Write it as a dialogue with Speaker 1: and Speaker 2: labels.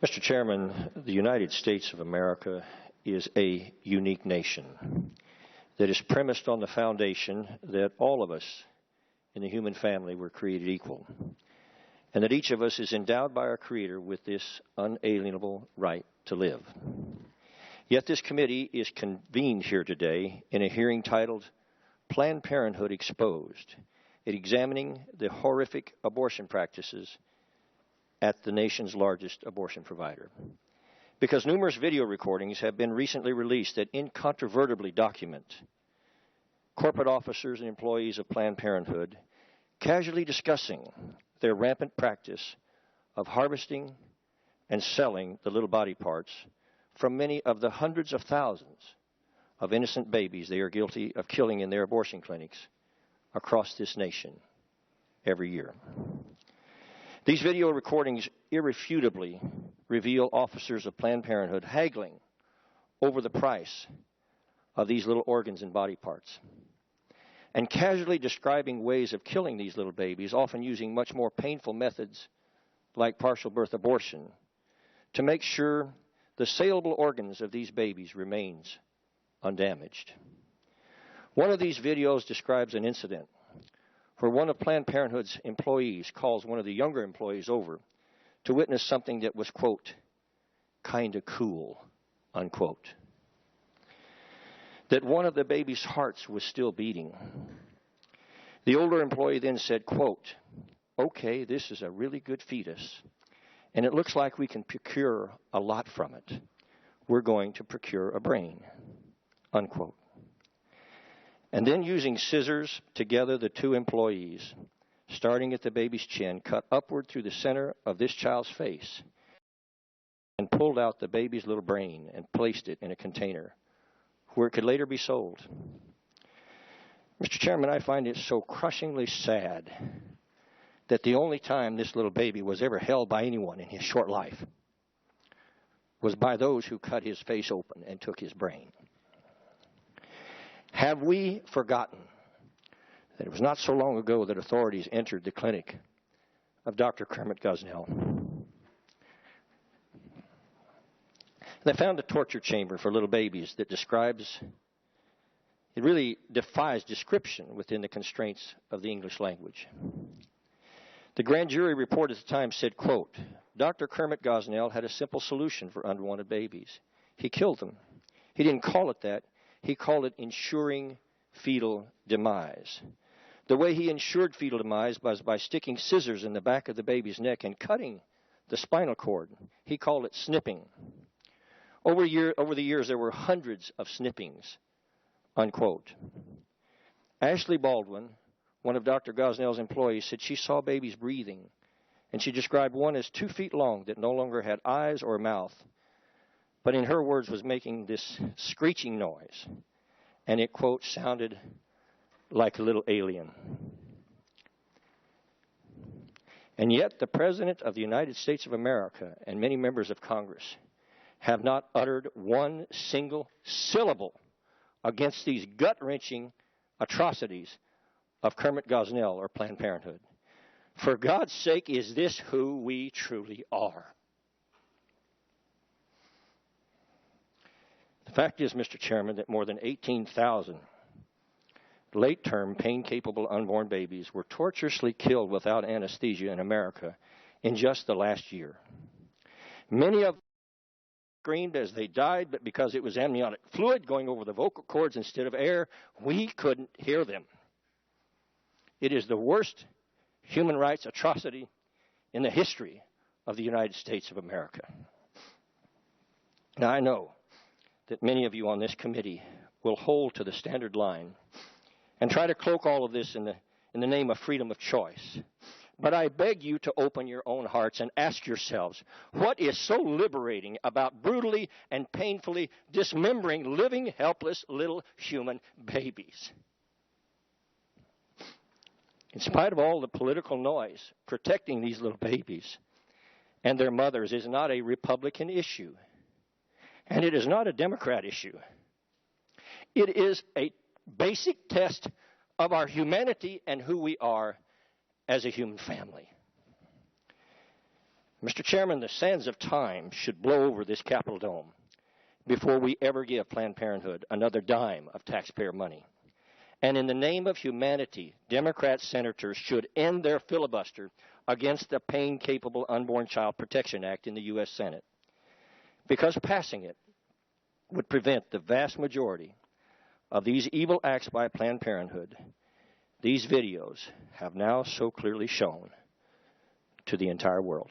Speaker 1: Mr. Chairman, the United States of America is a unique nation that is premised on the foundation that all of us in the human family were created equal, and that each of us is endowed by our Creator with this unalienable right to live. Yet this committee is convened here today in a hearing titled Planned Parenthood Exposed, examining the horrific abortion practices at the nation's largest abortion provider. Because numerous video recordings have been recently released that incontrovertibly document corporate officers and employees of Planned Parenthood casually discussing their rampant practice of harvesting and selling the little body parts from many of the hundreds of thousands of innocent babies they are guilty of killing in their abortion clinics across this nation every year. These video recordings irrefutably reveal officers of Planned Parenthood haggling over the price of these little organs and body parts, and casually describing ways of killing these little babies, often using much more painful methods like partial birth abortion, to make sure the saleable organs of these babies remains undamaged. One of these videos describes an incident where one of Planned Parenthood's employees calls one of the younger employees over to witness something that was, quote, kind of cool, unquote. That one of the baby's hearts was still beating. The older employee then said, quote, okay, this is a really good fetus, and it looks like we can procure a lot from it. We're going to procure a brain, unquote. And then using scissors together, the two employees, starting at the baby's chin, cut upward through the center of this child's face and pulled out the baby's little brain and placed it in a container where it could later be sold. Mr. Chairman, I find it so crushingly sad that the only time this little baby was ever held by anyone in his short life was by those who cut his face open and took his brain. Have we forgotten that it was not so long ago that authorities entered the clinic of Dr. Kermit Gosnell? They found a torture chamber for little babies that it really defies description within the constraints of the English language. The grand jury report at the time said, quote, Dr. Kermit Gosnell had a simple solution for unwanted babies. He killed them. He didn't call it that. He called it ensuring fetal demise. The way he ensured fetal demise was by sticking scissors in the back of the baby's neck and cutting the spinal cord. He called it snipping. Over the years, there were hundreds of snippings, unquote. Ashley Baldwin, one of Dr. Gosnell's employees, said she saw babies breathing, and she described one as 2 feet long that no longer had eyes or mouth, but in her words was making this screeching noise, and it, quote, sounded like a little alien. And yet the President of the United States of America and many members of Congress have not uttered one single syllable against these gut-wrenching atrocities of Kermit Gosnell or Planned Parenthood. For God's sake, is this who we truly are? The fact is, Mr. Chairman, that more than 18,000 late-term, pain-capable unborn babies were torturously killed without anesthesia in America in just the last year. Many of them screamed as they died, but because it was amniotic fluid going over the vocal cords instead of air, we couldn't hear them. It is the worst human rights atrocity in the history of the United States of America. Now, I know that many of you on this committee will hold to the standard line and try to cloak all of this in the name of freedom of choice. But I beg you to open your own hearts and ask yourselves, what is so liberating about brutally and painfully dismembering living, helpless little human babies? In spite of all the political noise, protecting these little babies and their mothers is not a Republican issue. And it is not a Democrat issue. It is a basic test of our humanity and who we are as a human family. Mr. Chairman, the sands of time should blow over this Capitol dome before we ever give Planned Parenthood another dime of taxpayer money. And in the name of humanity, Democrat senators should end their filibuster against the Pain-Capable Unborn Child Protection Act in the U.S. Senate, because passing it would prevent the vast majority of these evil acts by Planned Parenthood. These videos have now so clearly shown to the entire world.